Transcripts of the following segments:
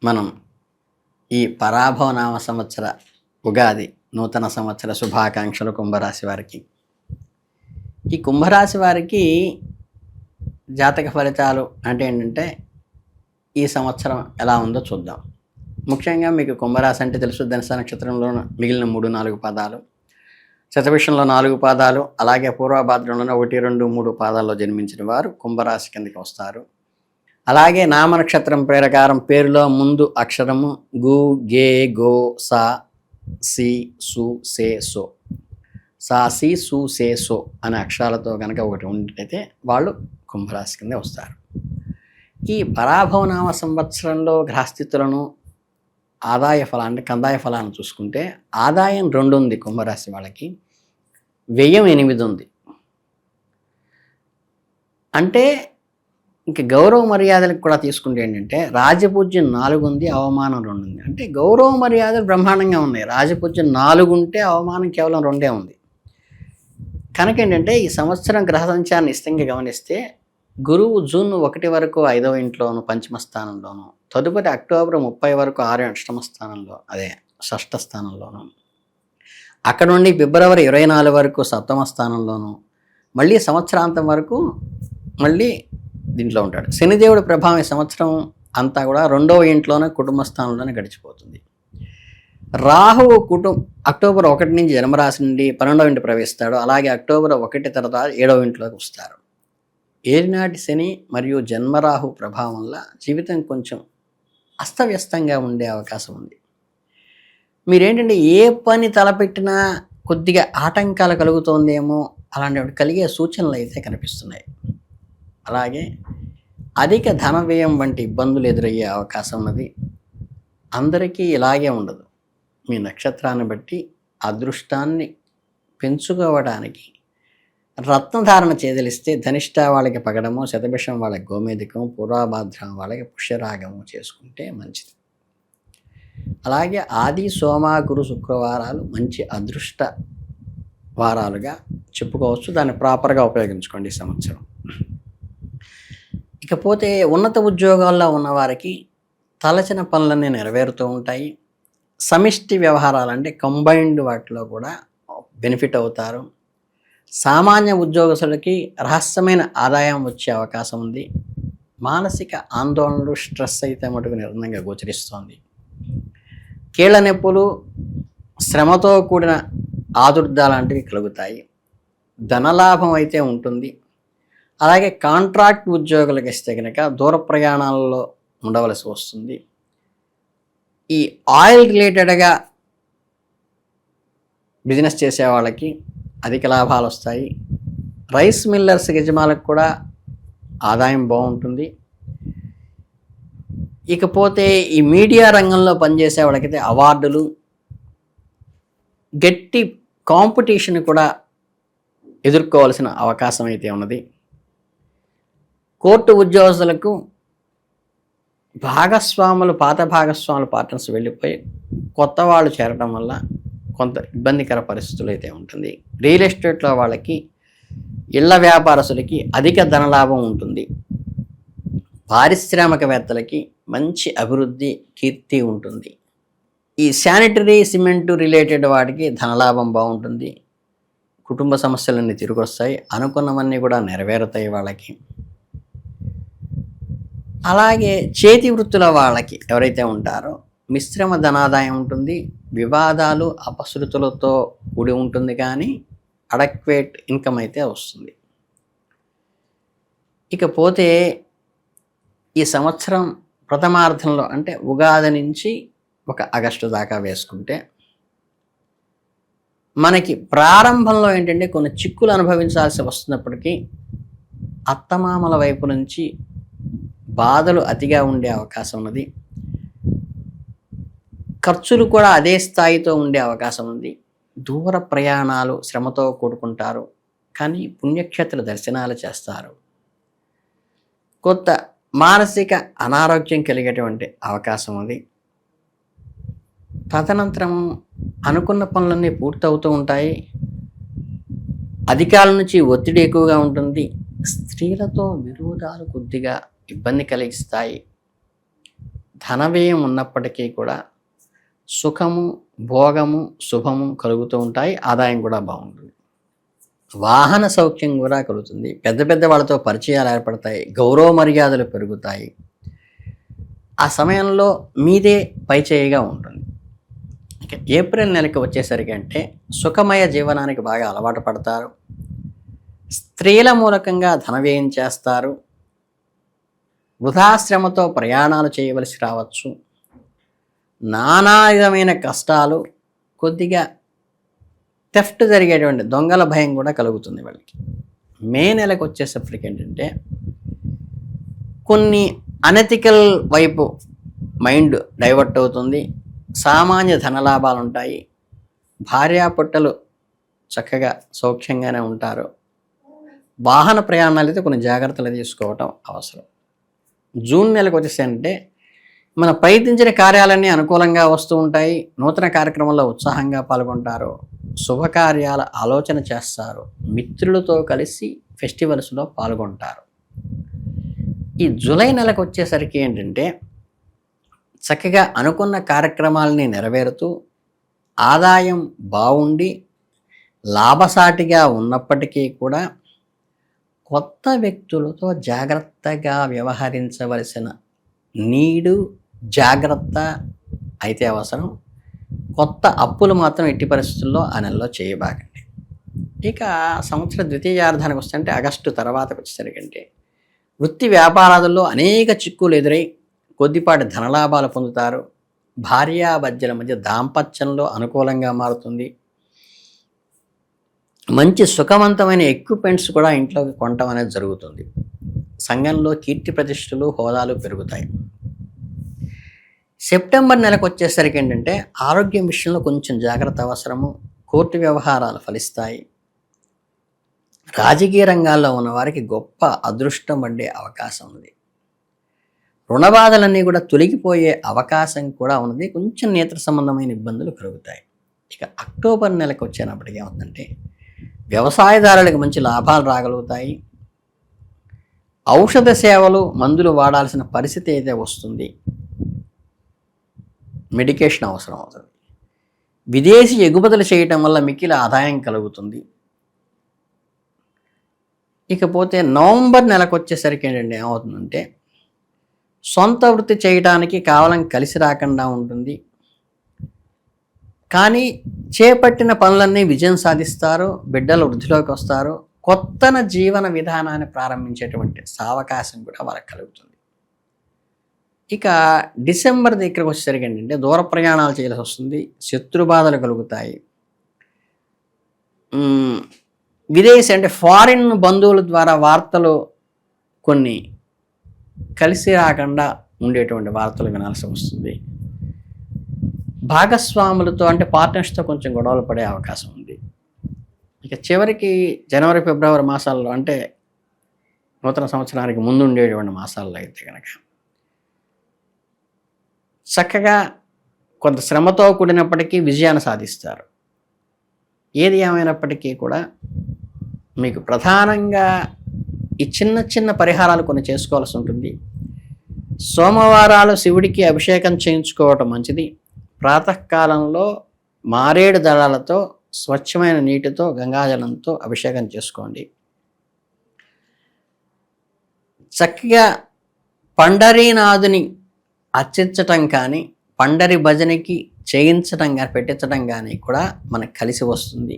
మనం ఈ పరాభవనామ సంవత్సర ఉగాది నూతన సంవత్సర శుభాకాంక్షలు కుంభరాశి వారికి. ఈ కుంభరాశి వారికి జాతక ఫలితాలు అంటే ఏంటంటే ఈ సంవత్సరం ఎలా ఉందో చూద్దాం. ముఖ్యంగా మీకు కుంభరాశి అంటే తెలుసు, ధనుసు నక్షత్రంలో మిగిలిన 3-4 పాదాలు, శతభిషంలో 4 పాదాలు, అలాగే పూర్వభాద్రంలోనే 1, 2, 3 పాదాల్లో జన్మించిన వారు కుంభరాశి కిందకి వస్తారు. అలాగే నామనక్షత్రం ప్రకారం పేరులో ముందు అక్షరము గు, గే, గో, సా, సి, సు, సే, సో, సా, సి, సు, సే, సో అనే అక్షరాలతో కనుక ఒకటి ఉన్నట్టయితే వాళ్ళు కుంభరాశి కింద వస్తారు. ఈ పరాభవనామ సంవత్సరంలో గ్రహస్థితులను ఆదాయ ఫలాన్ని కందాయ ఫలాన్ని చూసుకుంటే ఆదాయం 2 ఉంది కుంభరాశి వాళ్ళకి, వ్యయం 8 ఉంది. అంటే ఇంక గౌరవ మర్యాదలకు కూడా తీసుకుంటే ఏంటంటే రాజపూజ్యం 4 ఉంది, అవమానం 2 ఉంది. అంటే గౌరవ మర్యాదలు బ్రహ్మాండంగా ఉన్నాయి. రాజపూజ్యం 4 ఉంటే అవమానం కేవలం 2 ఉంది. కనుక ఏంటంటే ఈ సంవత్సరం గ్రహ సంచారాన్ని ఇష్టంగా గమనిస్తే గురువు జూన్ 1 వరకు 5వ ఇంట్లోను పంచమ స్థానంలోను, తదుపరి అక్టోబర్ 30 వరకు 6వ అష్టమ స్థానంలో, అదే షష్ఠ స్థానంలోను, అక్కడ నుండి ఫిబ్రవరి 24 వరకు 7వ స్థానంలోను, మళ్ళీ సంవత్సరాంతం వరకు మళ్ళీ దీంట్లో ఉంటాడు. శనిదేవుడి ప్రభావం ఈ సంవత్సరం అంతా కూడా 2వ ఇంట్లోనే కుటుంబ స్థానంలోనే గడిచిపోతుంది. రాహువు అక్టోబర్ 1 నుంచి జన్మరాశి నుండి 12వ ఇంటి ప్రవేశిస్తాడు. అలాగే అక్టోబర్ 1 తర్వాత 7వ ఇంట్లోకి వస్తారు. ఏలినాటి శని మరియు జన్మరాహు ప్రభావం వల్ల జీవితం కొంచెం అస్తవ్యస్తంగా ఉండే అవకాశం ఉంది. మీరేంటంటే ఏ పని తలపెట్టినా కొద్దిగా ఆటంకాలు కలుగుతోందేమో అలాంటి కలిగే సూచనలు అయితే కనిపిస్తున్నాయి. అలాగే అధిక ధన వ్యయం వంటి ఇబ్బందులు ఎదురయ్యే అవకాశం ఉన్నది. అందరికీ ఇలాగే ఉండదు. మీ నక్షత్రాన్ని బట్టి అదృష్టాన్ని పెంచుకోవడానికి రత్నధారణ చేయదలిస్తే ధనిష్ట వాళ్ళకి పగడము, శతభిషం వాళ్ళకి గోమేధికం, పూర్వభాద్రం వాళ్ళకి పుష్యరాగము చేసుకుంటే మంచిది. అలాగే ఆది, సోమ, గురు, శుక్రవారాలు మంచి అదృష్ట వారాలుగా చెప్పుకోవచ్చు. దాన్ని ప్రాపర్గా ఉపయోగించుకోండి ఈ సంవత్సరం. ఇకపోతే ఉన్నత ఉద్యోగాల్లో ఉన్నవారికి తలచిన పనులన్నీ నెరవేరుతూ ఉంటాయి. సమిష్టి వ్యవహారాలు అంటే కంబైన్డ్ వాటిలో కూడా బెనిఫిట్ అవుతారు. సామాన్య ఉద్యోగస్తులకి రహస్యమైన ఆదాయం వచ్చే అవకాశం ఉంది. మానసిక ఆందోళనలు, స్ట్రెస్ అయితే మటుకు నిర్ణయంగా గోచరిస్తోంది. కీళ్ళ నొప్పులు, శ్రమతో కూడిన ఆదుర్దా లాంటివి కలుగుతాయి. ధనలాభం అయితే ఉంటుంది. అలాగే కాంట్రాక్ట్ ఉద్యోగులకు ఇస్తే కనుక దూర ప్రయాణాలలో ఉండవలసి వస్తుంది. ఈ ఆయిల్ రిలేటెడ్గా బిజినెస్ చేసే వాళ్ళకి అధిక లాభాలు వస్తాయి. రైస్ మిల్లర్స్ యజమానులకు కూడా ఆదాయం బాగుంటుంది. ఇకపోతే ఈ మీడియా రంగంలో పనిచేసే వాళ్ళకైతే అవార్డులు, గట్టి కాంపిటీషన్ కూడా ఎదుర్కోవాల్సిన అవకాశం అయితే ఉన్నది. కోర్టు ఉద్యోగస్తులకు పాత భాగస్వాములు పార్ట్నర్స్ వెళ్ళిపోయి కొత్త వాళ్ళు చేరడం వల్ల కొంత ఇబ్బందికర పరిస్థితులు అయితే ఉంటుంది. రియల్ ఎస్టేట్లో వాళ్ళకి, ఇళ్ల వ్యాపారస్తులకి అధిక ధనలాభం ఉంటుంది. పారిశ్రామికవేత్తలకి మంచి అభివృద్ధి, కీర్తి ఉంటుంది. ఈ శానిటరీ, సిమెంటు రిలేటెడ్ వాటికి ధనలాభం బాగుంటుంది. కుటుంబ సమస్యలన్నీ తిరిగి వస్తాయి. అనుకున్నవన్నీ కూడా నెరవేరుతాయి వాళ్ళకి. అలాగే చేతి వృత్తుల వాళ్ళకి ఎవరైతే ఉంటారో మిశ్రమ ధనాదాయం ఉంటుంది. వివాదాలు, అపశృతులతో కూడి ఉంటుంది, కానీ అడక్వేట్ ఇన్కమ్ అయితే వస్తుంది. ఇకపోతే ఈ సంవత్సరం ప్రథమార్థంలో అంటే ఉగాది నుంచి 1 ఆగస్టు దాకా వేసుకుంటే మనకి ప్రారంభంలో ఏంటంటే కొన్ని చిక్కులు అనుభవించాల్సి వస్తున్నప్పటికీ అత్తమామల వైపు నుంచి బాధలు అతిగా ఉండే అవకాశం ఉన్నది. ఖర్చులు కూడా అదే స్థాయితో ఉండే అవకాశం ఉంది. దూర ప్రయాణాలు శ్రమతో కూడుకుంటారు, కానీ పుణ్యక్షేత్ర దర్శనాలు చేస్తారు. కొత్త మానసిక అనారోగ్యం కలిగేటువంటి అవకాశం ఉంది. తదనంతరం అనుకున్న పనులన్నీ పూర్తవుతూ ఉంటాయి. అధికారుల నుంచి ఒత్తిడి ఎక్కువగా ఉంటుంది. స్త్రీలతో విరోధాలు కొద్దిగా ఇబ్బంది కలిగిస్తాయి. ధనవ్యయం ఉన్నప్పటికీ కూడా సుఖము, భోగము, శుభము కలుగుతూ ఉంటాయి. ఆదాయం కూడా బాగుంటుంది. వాహన సౌఖ్యం కూడా కలుగుతుంది. పెద్ద పెద్ద వాళ్ళతో పరిచయాలు ఏర్పడతాయి. గౌరవ మర్యాదలు పెరుగుతాయి. ఆ సమయంలో మీదే పైచేయిగా ఉంటుంది. ఇక ఏప్రిల్ నెలకు వచ్చేసరికి అంటే సుఖమయ జీవనానికి బాగా అలవాటు పడతారు. స్త్రీల మూలకంగా ధన వ్యయం చేస్తారు. వృధాశ్రమతో ప్రయాణాలు చేయవలసి రావచ్చు. నానా విధమైన కష్టాలు, కొద్దిగా థెఫ్ట్ జరిగేటువంటి దొంగల భయం కూడా కలుగుతుంది వాళ్ళకి. మే నెలకు వచ్చేసరికి ఏంటంటే కొన్ని అనెథికల్ వైపు మైండ్ డైవర్ట్ అవుతుంది. సామాన్య ధనలాభాలు ఉంటాయి. భార్యాపుట్టలు చక్కగా సౌఖ్యంగానే ఉంటారు. వాహన ప్రయాణాలు అయితే కొన్ని జాగ్రత్తలు తీసుకోవటం అవసరం. జూన్ నెలకు వచ్చేసంటే మన ప్రయత్నించిన కార్యాలన్నీ అనుకూలంగా వస్తూ ఉంటాయి. నూతన కార్యక్రమంలో ఉత్సాహంగా పాల్గొంటారు. శుభకార్యాల ఆలోచన చేస్తారు. మిత్రులతో కలిసి ఫెస్టివల్స్లో పాల్గొంటారు. ఈ జూలై నెలకు వచ్చేసరికి ఏంటంటే చక్కగా అనుకున్న కార్యక్రమాలని నెరవేరుతూ ఆదాయం బాగుండి లాభసాటిగా ఉన్నప్పటికీ కూడా కొత్త వ్యక్తులతో జాగ్రత్తగా వ్యవహరించవలసిన నీడు, జాగ్రత్త అయితే అవసరం. కొత్త అప్పులు మాత్రం ఎట్టి పరిస్థితుల్లో ఆ నెలలో చేయబాకండి. ఇక సంవత్సర ద్వితీయార్థానికి వస్తుంటే ఆగస్టు తర్వాతకు వచ్చేసరికంటే వృత్తి వ్యాపారాలలో అనేక చిక్కులు ఎదురై కొద్దిపాటి ధనలాభాలు పొందుతారు. భార్యాభర్తల మధ్య దాంపత్యంలో అనుకూలంగా మారుతుంది. మంచి సుఖవంతమైన ఎక్విప్మెంట్స్ కూడా ఇంట్లోకి కొనటం అనేది జరుగుతుంది. సంఘంలో కీర్తి ప్రతిష్టలు, హోదాలు పెరుగుతాయి. సెప్టెంబర్ నెలకు వచ్చేసరికి ఏంటంటే ఆరోగ్యం విషయంలో కొంచెం జాగ్రత్త అవసరము. కోర్టు వ్యవహారాలు ఫలిస్తాయి. రాజకీయ రంగాల్లో ఉన్న వారికి గొప్ప అదృష్టం పడే అవకాశం ఉంది. రుణ బాధలన్నీ కూడా తొలగిపోయే అవకాశం కూడా ఉన్నది. కొంచెం నేత్ర సంబంధమైన ఇబ్బందులు కలుగుతాయి. ఇక అక్టోబర్ నెలకు వచ్చేటప్పటికి ఏమవుతుందంటే వ్యవసాయదారులకు మంచి లాభాలు రాగలుగుతాయి. ఔషధ సేవలు, మందులు వాడాల్సిన పరిస్థితి అయితే వస్తుంది. మెడికేషన్ అవసరం అవుతుంది. విదేశీ ఎగుమతులు చేయటం వల్ల మిక్కిలి ఆదాయం కలుగుతుంది. ఇకపోతే నవంబర్ నెలకు వచ్చేసరికి ఏంటంటే ఏమవుతుందంటే సొంత వృత్తి చేయడానికి కావాలని కలిసి రాకుండా ఉంటుంది. కానీ చేపట్టిన పనులన్నీ విజయం సాధిస్తారు. బిడ్డలు వృద్ధిలోకి వస్తారు. కొత్తన జీవన విధానాన్ని ప్రారంభించేటువంటి అవకాశం కూడా వాళ్ళకి కలుగుతుంది. ఇక డిసెంబర్ దగ్గరకు వచ్చేసరికి ఏంటంటే దూర ప్రయాణాలు చేయాల్సి వస్తుంది. శత్రు బాధలు కలుగుతాయి. విదేశీ అంటే ఫారిన్ బంధువుల ద్వారా వార్తలు కొన్ని కలిసి రాకుండా ఉండేటువంటి వార్తలు వినాల్సి వస్తుంది. భాగస్వాములతో అంటే పార్ట్నర్స్తో కొంచెం గొడవలు పడే అవకాశం ఉంది. ఇక చివరికి జనవరి, ఫిబ్రవరి మాసాల్లో అంటే నూతన సంవత్సరానికి ముందు ఉండేటువంటి మాసాల్లో అయితే కనుక చక్కగా కొంత శ్రమతో కూడినప్పటికీ విజయాన్ని సాధిస్తారు. ఏది ఏమైనప్పటికీ కూడా మీకు ప్రధానంగా ఈ చిన్న చిన్న పరిహారాలు కొన్ని చేసుకోవాల్సి ఉంటుంది. సోమవారాలు శివుడికి అభిషేకం చేయించుకోవటం మంచిది. ప్రాతకాలంలో మారేడు దళాలతో స్వచ్ఛమైన నీటితో గంగాజలంతో అభిషేకం చేసుకోండి. చక్కగా పండరీనాథుని అర్చించటం కానీ, పండరి భజనకి చేయించటం కానీ, పెట్టించడం కానీ కూడా మనకు కలిసి వస్తుంది.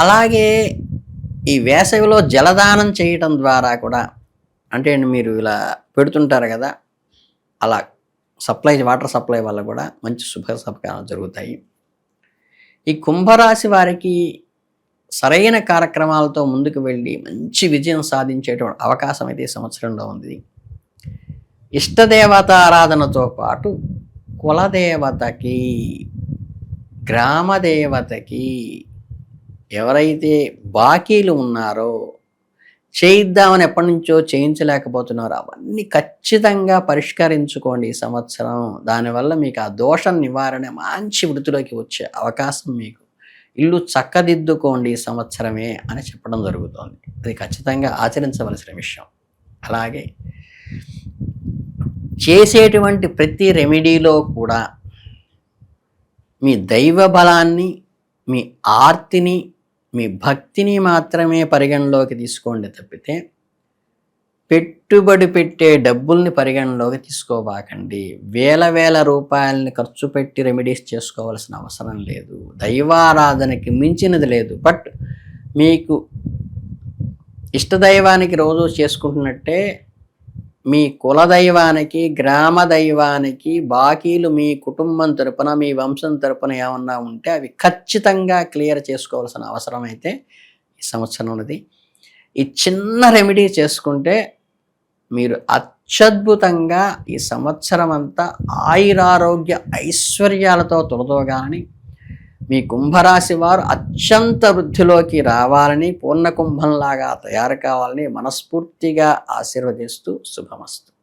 అలాగే ఈ వేసవిలో జలదానం చేయటం ద్వారా కూడా అంటే మీరు ఇలా పెడుతుంటారు కదా, అలా వాటర్ సప్లై వల్ల కూడా మంచి శుభ సత్కారాలు జరుగుతాయి. ఈ కుంభరాశి వారికి సరైన కార్యక్రమాలతో ముందుకు వెళ్ళి మంచి విజయం సాధించేటువంటి అవకాశం అయితే ఈ సంవత్సరంలో ఉంది. ఇష్టదేవత ఆరాధనతో పాటు కులదేవతకి, గ్రామదేవతకి ఎవరైతే బాకీలు ఉన్నారో, చేయిద్దామని ఎప్పటి నుంచో చేయించలేకపోతున్నారో అవన్నీ ఖచ్చితంగా పరిష్కరించుకోండి ఈ సంవత్సరం. దానివల్ల మీకు ఆ దోషం నివారణ మంచి వృత్తిలోకి వచ్చే అవకాశం, మీకు ఇల్లు చక్కదిద్దుకోండి ఈ సంవత్సరమే అని చెప్పడం జరుగుతోంది. అది ఖచ్చితంగా ఆచరించవలసిన విషయం. అలాగే చేసేటువంటి ప్రతి రెమెడీలో కూడా మీ దైవ బలాన్ని, మీ ఆర్తిని, మీ భక్తిని మాత్రమే పరిగణలోకి తీసుకోండి తప్పితే పెట్టుబడి పెట్టే డబ్బుల్ని పరిగణలోకి తీసుకోబాకండి. వేల రూపాయలని ఖర్చు పెట్టి రెమెడీస్ చేసుకోవాల్సిన అవసరం లేదు. దైవారాధనకి మించినది లేదు. బట్ మీకు ఇష్టదైవానికి రోజు చేసుకుంటున్నట్టే మీ కులదైవానికి, గ్రామ దైవానికి బాకీలు మీ కుటుంబం తరపున, మీ వంశం తరపున ఏమన్నా ఉంటే అవి ఖచ్చితంగా క్లియర్ చేసుకోవాల్సిన అవసరం అయితే ఈ సంవత్సరం ఉన్నది. ఈ చిన్న రెమెడీ చేసుకుంటే మీరు అత్యద్భుతంగా ఈ సంవత్సరం అంతా ఆయురారోగ్య ఐశ్వర్యాలతో తొలతోగాలని, మీ కుంభరాశి వారు అత్యంత వృద్ధిలోకి రావాలని, పూర్ణ కుంభంలాగా తయారు కావాలని మనస్ఫూర్తిగా ఆశీర్వదిస్తూ శుభమస్తు.